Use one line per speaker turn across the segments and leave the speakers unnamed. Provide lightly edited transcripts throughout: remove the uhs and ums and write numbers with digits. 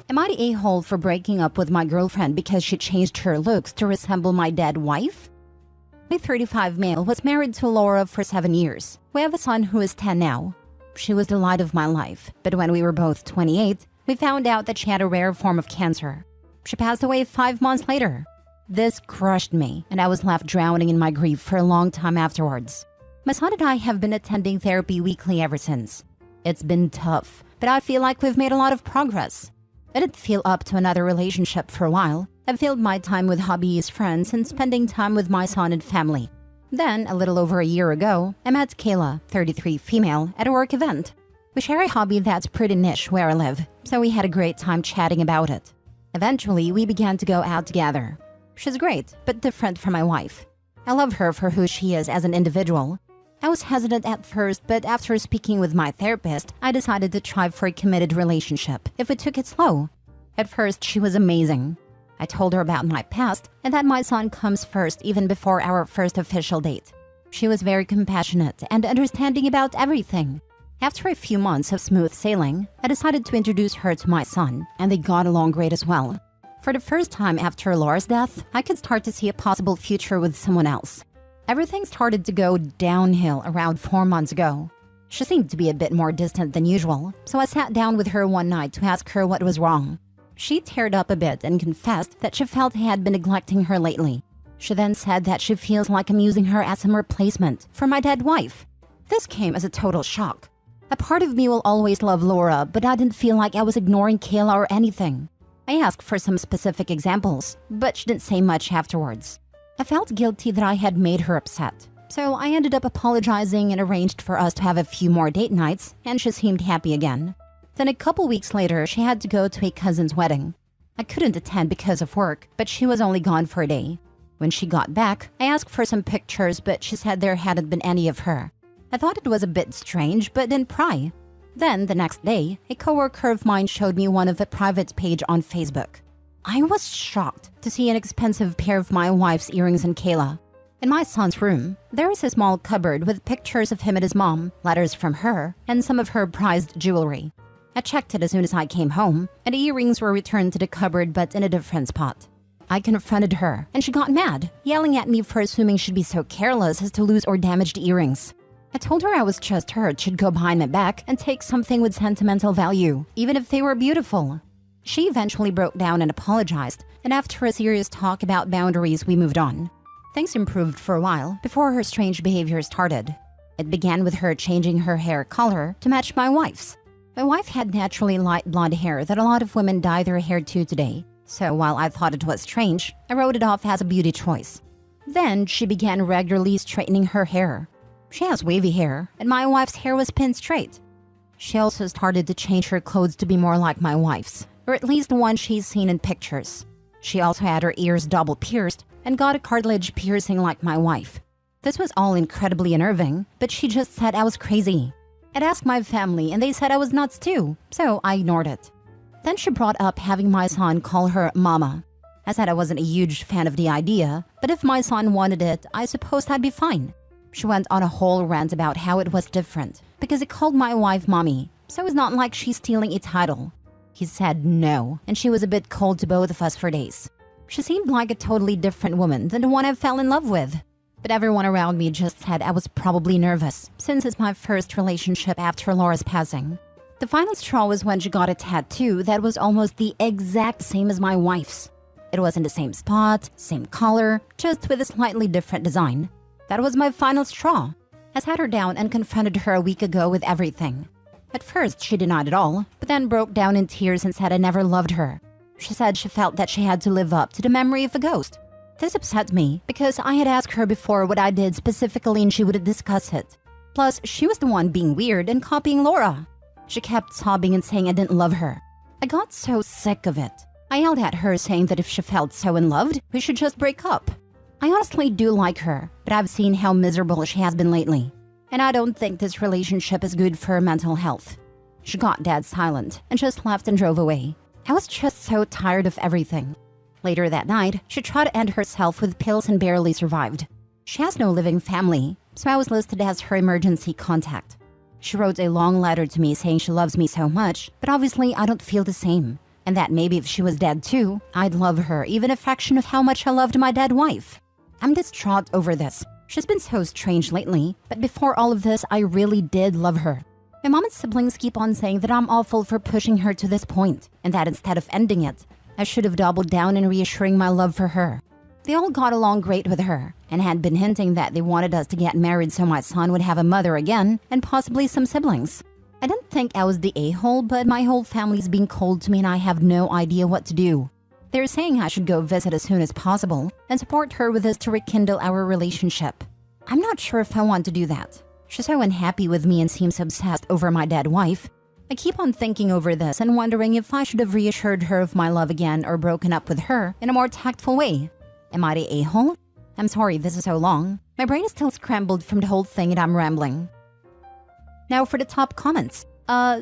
Am I the a-hole for breaking up with my girlfriend because she changed her looks to resemble my dead wife? My 35 male was married to Laura for 7 years. We have a son who is 10 now. She was the light of my life, but when we were both 28, we found out that she had a rare form of cancer. She passed away 5 months later. This crushed me, and I was left drowning in my grief for a long time afterwards. My son and I have been attending therapy weekly ever since. It's been tough, but I feel like we've made a lot of progress. I didn't feel up to another relationship for a while. I filled my time with hobbies, friends, and spending time with my son and family. Then, a little over a year ago, I met Kayla, 33 female, at a work event. We share a hobby that's pretty niche where I live, so we had a great time chatting about it. Eventually, we began to go out together. She's great, but different from my wife. I love her for who she is as an individual. I was hesitant at first, but after speaking with my therapist, I decided to try for a committed relationship if we took it slow. At first, she was amazing. I told her about my past and that my son comes first even before our first official date. She was very compassionate and understanding about everything. After a few months of smooth sailing, I decided to introduce her to my son, and they got along great as well. For the first time after Laura's death, I could start to see a possible future with someone else. Everything started to go downhill around 4 months ago. She seemed to be a bit more distant than usual, so I sat down with her one night to ask her what was wrong. She teared up a bit and confessed that she felt I had been neglecting her lately. She then said that she feels like I'm using her as some replacement for my dead wife. This came as a total shock. A part of me will always love Laura, but I didn't feel like I was ignoring Kayla or anything. I asked for some specific examples, but she didn't say much afterwards. I felt guilty that I had made her upset, so I ended up apologizing and arranged for us to have a few more date nights, and she seemed happy again. Then a couple weeks later, she had to go to a cousin's wedding. I couldn't attend because of work, but she was only gone for a day. When she got back, I asked for some pictures, but she said there hadn't been any of her. I thought it was a bit strange, but didn't pry. Then, the next day, a coworker of mine showed me one of a private page on Facebook. I was shocked to see an expensive pair of my wife's earrings in Kayla. In my son's room, there is a small cupboard with pictures of him and his mom, letters from her, and some of her prized jewelry. I checked it as soon as I came home, and the earrings were returned to the cupboard but in a different spot. I confronted her, and she got mad, yelling at me for assuming she'd be so careless as to lose or damage the earrings. I told her I was just hurt she'd go behind my back and take something with sentimental value, even if they were beautiful. She eventually broke down and apologized, and after a serious talk about boundaries, we moved on. Things improved for a while before her strange behavior started. It began with her changing her hair color to match my wife's. My wife had naturally light blonde hair that a lot of women dye their hair to today, so while I thought it was strange, I wrote it off as a beauty choice. Then she began regularly straightening her hair. She has wavy hair, and my wife's hair was pinned straight. She also started to change her clothes to be more like my wife's, or at least the one she's seen in pictures. She also had her ears double pierced and got a cartilage piercing like my wife. This was all incredibly unnerving, but she just said I was crazy. I'd asked my family and they said I was nuts too, so I ignored it. Then she brought up having my son call her Mama. I said I wasn't a huge fan of the idea, but if my son wanted it, I supposed I'd be fine. She went on a whole rant about how it was different, because he called my wife Mommy, so it's not like she's stealing a title. He said no, and she was a bit cold to both of us for days. She seemed like a totally different woman than the one I fell in love with. But everyone around me just said I was probably nervous, since it's my first relationship after Laura's passing. The final straw was when she got a tattoo that was almost the exact same as my wife's. It was in the same spot, same color, just with a slightly different design. That was my final straw. I sat her down and confronted her a week ago with everything. At first, she denied it all, but then broke down in tears and said I never loved her. She said she felt that she had to live up to the memory of a ghost. This upset me because I had asked her before what I did specifically and she wouldn't discuss it. Plus, she was the one being weird and copying Laura. She kept sobbing and saying I didn't love her. I got so sick of it. I yelled at her saying that if she felt so unloved, we should just break up. I honestly do like her, but I've seen how miserable she has been lately. And I don't think this relationship is good for her mental health. She got dead silent and just left and drove away. I was just so tired of everything. Later that night, she tried to end herself with pills and barely survived. She has no living family, so I was listed as her emergency contact. She wrote a long letter to me saying she loves me so much, but obviously I don't feel the same. And that maybe if she was dead too, I'd love her, even a fraction of how much I loved my dead wife. I'm distraught over this. She's been so strange lately, but before all of this, I really did love her. My mom and siblings keep on saying that I'm awful for pushing her to this point, and that instead of ending it, I should have doubled down in reassuring my love for her. They all got along great with her, and had been hinting that they wanted us to get married so my son would have a mother again, and possibly some siblings. I didn't think I was the a-hole, but my whole family's being cold to me and I have no idea what to do. They're saying I should go visit as soon as possible, and support her with this to rekindle our relationship. I'm not sure if I want to do that. She's so unhappy with me and seems obsessed over my dead wife. I keep on thinking over this and wondering if I should have reassured her of my love again or broken up with her in a more tactful way. Am I the a-hole? I'm sorry this is so long. My brain is still scrambled from the whole thing and I'm rambling. Now for the top comments.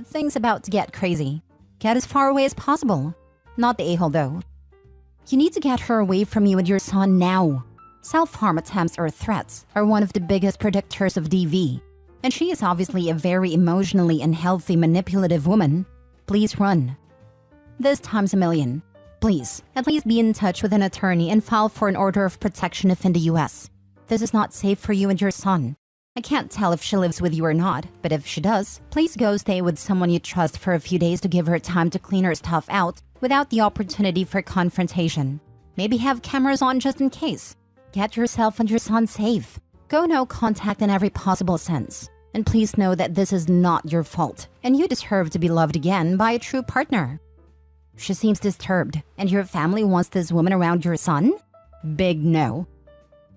Things about to get crazy. Get as far away as possible. Not the a-hole though. You need to get her away from you and your son now. Self-harm attempts or threats are one of the biggest predictors of DV. And she is obviously a very emotionally unhealthy, manipulative woman. Please run. This times a million. Please, at least be in touch with an attorney and file for an order of protection if in the US. This is not safe for you and your son. I can't tell if she lives with you or not, but if she does, please go stay with someone you trust for a few days to give her time to clean her stuff out without the opportunity for confrontation. Maybe have cameras on just in case. Get yourself and your son safe. Go no contact in every possible sense. And please know that this is not your fault, and you deserve to be loved again by a true partner. She seems disturbed, and your family wants this woman around your son? Big no.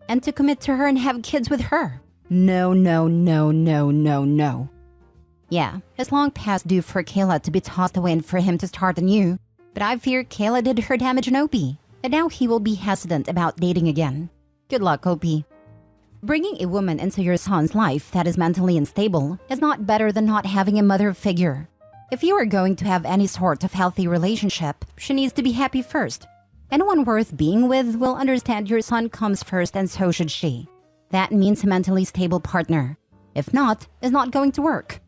And to commit to her and have kids with her? No, no, no, no, no, no. Yeah, it's long past due for Kayla to be tossed away and for him to start anew. But I fear Kayla did her damage in Opie, and now he will be hesitant about dating again. Good luck, Opie. Bringing a woman into your son's life that is mentally unstable is not better than not having a mother figure. If you are going to have any sort of healthy relationship, she needs to be happy first. Anyone worth being with will understand your son comes first and so should she. That means a mentally stable partner. If not, it's not going to work.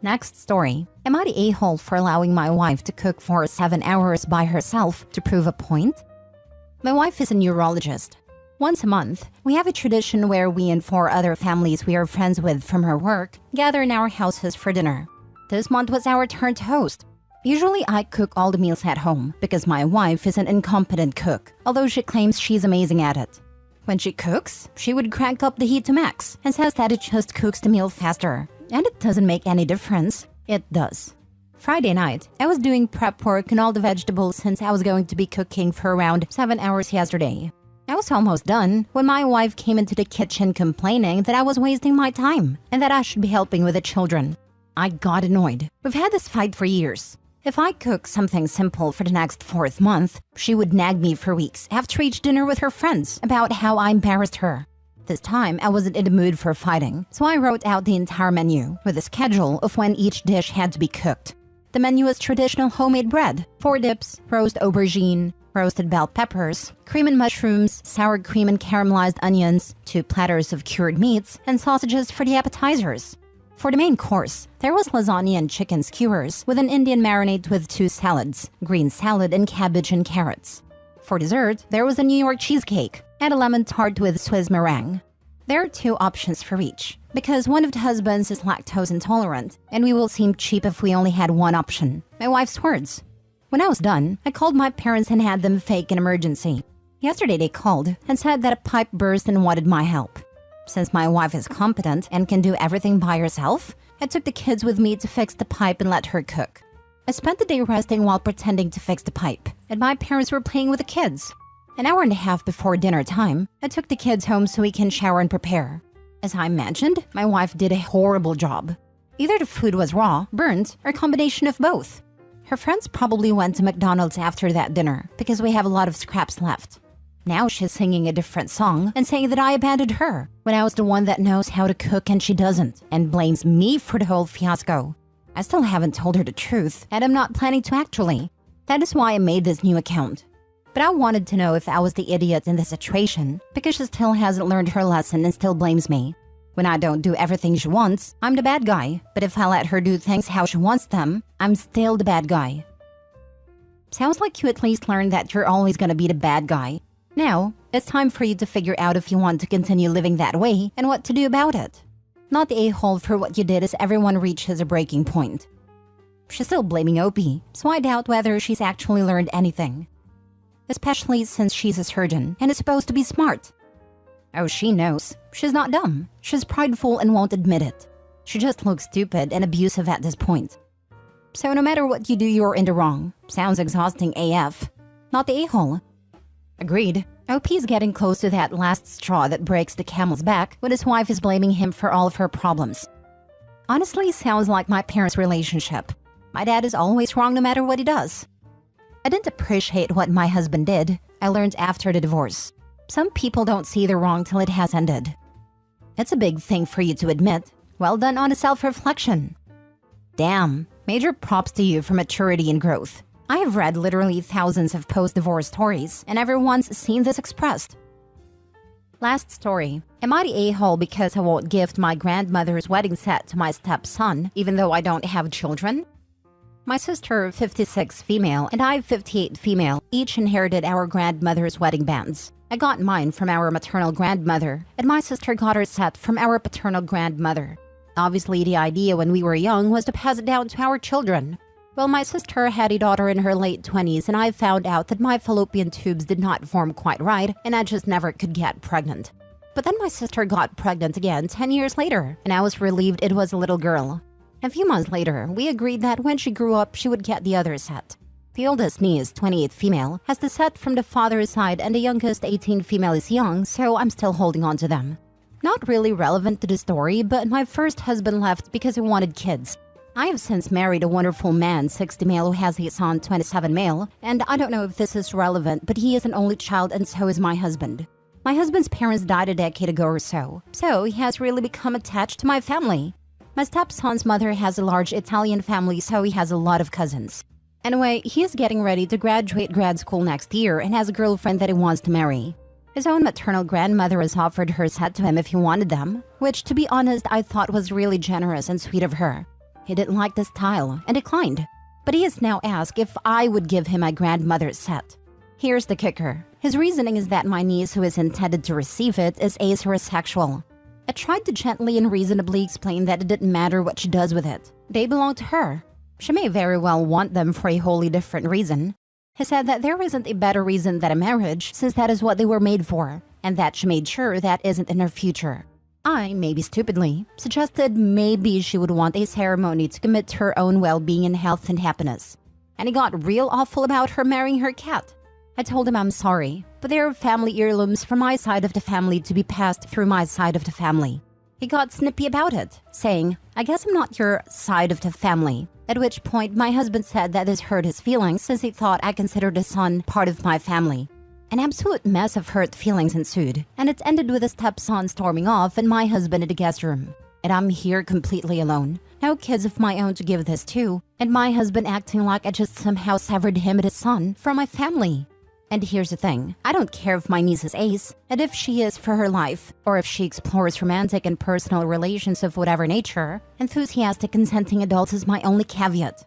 Next story. Am I the a-hole for allowing my wife to cook for 7 hours by herself to prove a point? My wife is a neurologist. Once a month, we have a tradition where we and 4 other families we are friends with from her work gather in our houses for dinner. This month was our turn to host. Usually I cook all the meals at home because my wife is an incompetent cook, although she claims she's amazing at it. When she cooks, she would crank up the heat to max and says that it just cooks the meal faster. And it doesn't make any difference. It does. Friday night, I was doing prep work on all the vegetables since I was going to be cooking for around 7 hours yesterday. I was almost done when my wife came into the kitchen complaining that I was wasting my time and that I should be helping with the children. I got annoyed. We've had this fight for years. If I cook something simple for the next 4th month, she would nag me for weeks after each dinner with her friends about how I embarrassed her. This time, I wasn't in the mood for fighting, so I wrote out the entire menu with a schedule of when each dish had to be cooked. The menu is traditional homemade bread, 4 dips, roast aubergine, roasted bell peppers, cream and mushrooms, sour cream and caramelized onions, 2 platters of cured meats, and sausages for the appetizers. For the main course, there was lasagna and chicken skewers with an Indian marinade with 2 salads, green salad and cabbage and carrots. For dessert, there was a New York cheesecake and a lemon tart with Swiss meringue. There are 2 options for each, because one of the husbands is lactose intolerant, and we will seem cheap if we only had one option. My wife's words. When I was done, I called my parents and had them fake an emergency. Yesterday they called and said that a pipe burst and wanted my help. Since my wife is competent and can do everything by herself, I took the kids with me to fix the pipe and let her cook. I spent the day resting while pretending to fix the pipe, and my parents were playing with the kids. An hour and a half before dinner time, I took the kids home so we can shower and prepare. As I mentioned, my wife did a horrible job. Either the food was raw, burnt, or a combination of both. Her friends probably went to McDonald's after that dinner because we have a lot of scraps left. Now she's singing a different song and saying that I abandoned her when I was the one that knows how to cook and she doesn't, and blames me for the whole fiasco. I still haven't told her the truth, and I'm not planning to actually. That is why I made this new account. But I wanted to know if I was the idiot in the situation, because she still hasn't learned her lesson and still blames me. When I don't do everything she wants, I'm the bad guy, but if I let her do things how she wants them, I'm still the bad guy. Sounds like you at least learned that you're always gonna be the bad guy. Now, it's time for you to figure out if you want to continue living that way and what to do about it. Not the a-hole for what you did as everyone reaches a breaking point. She's still blaming Opie, so I doubt whether she's actually learned anything. Especially since she's a surgeon and is supposed to be smart. Oh, she knows. She's not dumb. She's prideful and won't admit it. She just looks stupid and abusive at this point. So no matter what you do, you're in the wrong. Sounds exhausting AF. Not the a-hole. Agreed. OP's getting close to that last straw that breaks the camel's back when his wife is blaming him for all of her problems. Honestly, sounds like my parents' relationship. My dad is always wrong no matter what he does. I didn't appreciate what my husband did. I learned after the divorce. Some people don't see the wrong till it has ended. It's a big thing for you to admit. Well done on a self-reflection. Damn, major props to you for maturity and growth. I have read literally thousands of post-divorce stories and never once seen this expressed. Last story. Am I the a-hole because I won't gift my grandmother's wedding set to my stepson even though I don't have children? My sister, 56 female, and I, 58 female, each inherited our grandmother's wedding bands. I got mine from our maternal grandmother, and my sister got her set from our paternal grandmother. Obviously, the idea when we were young was to pass it down to our children. Well, my sister had a daughter in her late 20s, and I found out that my fallopian tubes did not form quite right, and I just never could get pregnant. But then my sister got pregnant again 10 years later, and I was relieved it was a little girl. A few months later, we agreed that when she grew up, she would get the other set. The oldest niece, 28 female, has the set from the father's side, and the youngest 18 female is young, so I'm still holding on to them. Not really relevant to the story, but my first husband left because he wanted kids. I have since married a wonderful man, 60 male, who has a son, 27 male, and I don't know if this is relevant, but he is an only child and so is my husband. My husband's parents died a decade ago or so he has really become attached to my family. My stepson's mother has a large Italian family, so he has a lot of cousins. Anyway, he is getting ready to graduate grad school next year and has a girlfriend that he wants to marry. His own maternal grandmother has offered her set to him if he wanted them, which, to be honest, I thought was really generous and sweet of her. He didn't like the style and declined, but he has now asked if I would give him my grandmother's set. Here's the kicker. His reasoning is that my niece who is intended to receive it is asexual. I tried to gently and reasonably explain that it didn't matter what she does with it. They belong to her. She may very well want them for a wholly different reason. He said that there isn't a better reason than a marriage, since that is what they were made for, and that she made sure that isn't in her future. I, maybe stupidly, suggested maybe she would want a ceremony to commit to her own well-being and health and happiness. And he got real awful about her marrying her cat. I told him I'm sorry, but they are family heirlooms from my side of the family to be passed through my side of the family. He got snippy about it, saying, I guess I'm not your side of the family. At which point my husband said that this hurt his feelings since he thought I considered his son part of my family. An absolute mess of hurt feelings ensued, and it ended with a stepson storming off and my husband in the guest room. And I'm here completely alone. No kids of my own to give this to, and my husband acting like I just somehow severed him and his son from my family. And here's the thing, I don't care if my niece is ace, and if she is for her life, or if she explores romantic and personal relations of whatever nature, enthusiastic consenting adults is my only caveat.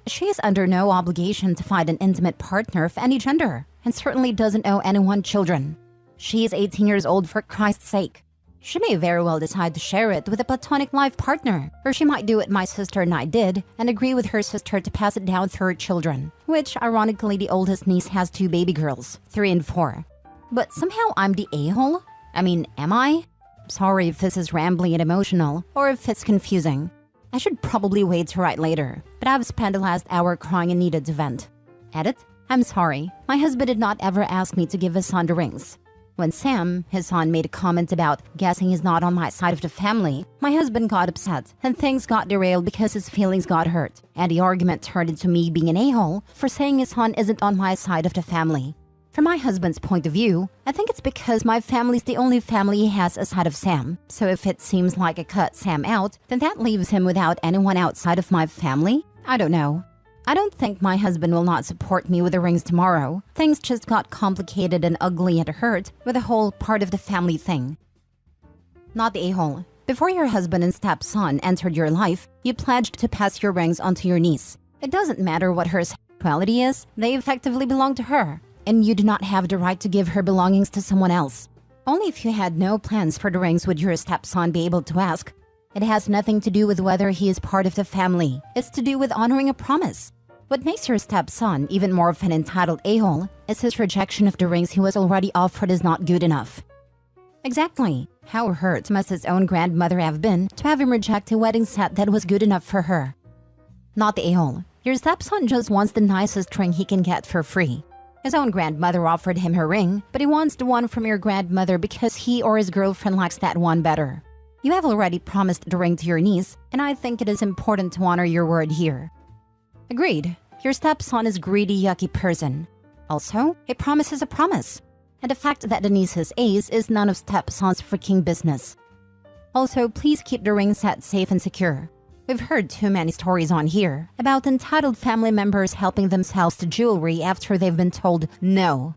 She is under no obligation to find an intimate partner of any gender, and certainly doesn't owe anyone children. She is 18 years old for Christ's sake. She may very well decide to share it with a platonic life partner, or she might do what my sister and I did and agree with her sister to pass it down through her children, which ironically the oldest niece has 2 baby girls, 3 and 4. But somehow I'm the a-hole? I mean, am I? Sorry if this is rambling and emotional, or if it's confusing. I should probably wait to write later, but I've spent the last hour crying and needed to vent. Edit? I'm sorry, my husband did not ever ask me to give his son the rings. When Sam, his son, made a comment about guessing he's not on my side of the family, my husband got upset and things got derailed because his feelings got hurt, and the argument turned into me being an a-hole for saying his son isn't on my side of the family. From my husband's point of view, I think it's because my family's the only family he has aside of Sam, so if it seems like I cut Sam out, then that leaves him without anyone outside of my family? I don't know. I don't think my husband will not support me with the rings tomorrow. Things just got complicated and ugly and hurt with the whole part of the family thing. Not the a-hole. Before your husband and stepson entered your life, you pledged to pass your rings on to your niece. It doesn't matter what her Reality is, they effectively belong to her, and you do not have the right to give her belongings to someone else. Only if you had no plans for the rings would your stepson be able to ask. It has nothing to do with whether he is part of the family. It's to do with honoring a promise. What makes your stepson even more of an entitled a-hole is his rejection of the rings he was already offered is not good enough. Exactly. How hurt must his own grandmother have been to have him reject a wedding set that was good enough for her? Not the a-hole. Your stepson just wants the nicest ring he can get for free. His own grandmother offered him her ring, but he wants the one from your grandmother because he or his girlfriend likes that one better. You have already promised the ring to your niece, and I think it is important to honor your word here. Agreed. Your stepson is a greedy, yucky person. Also, a promise is a promise. And the fact that the niece's ace is none of stepson's freaking business. Also, please keep the ring set safe and secure. We've heard too many stories on here about entitled family members helping themselves to jewelry after they've been told no.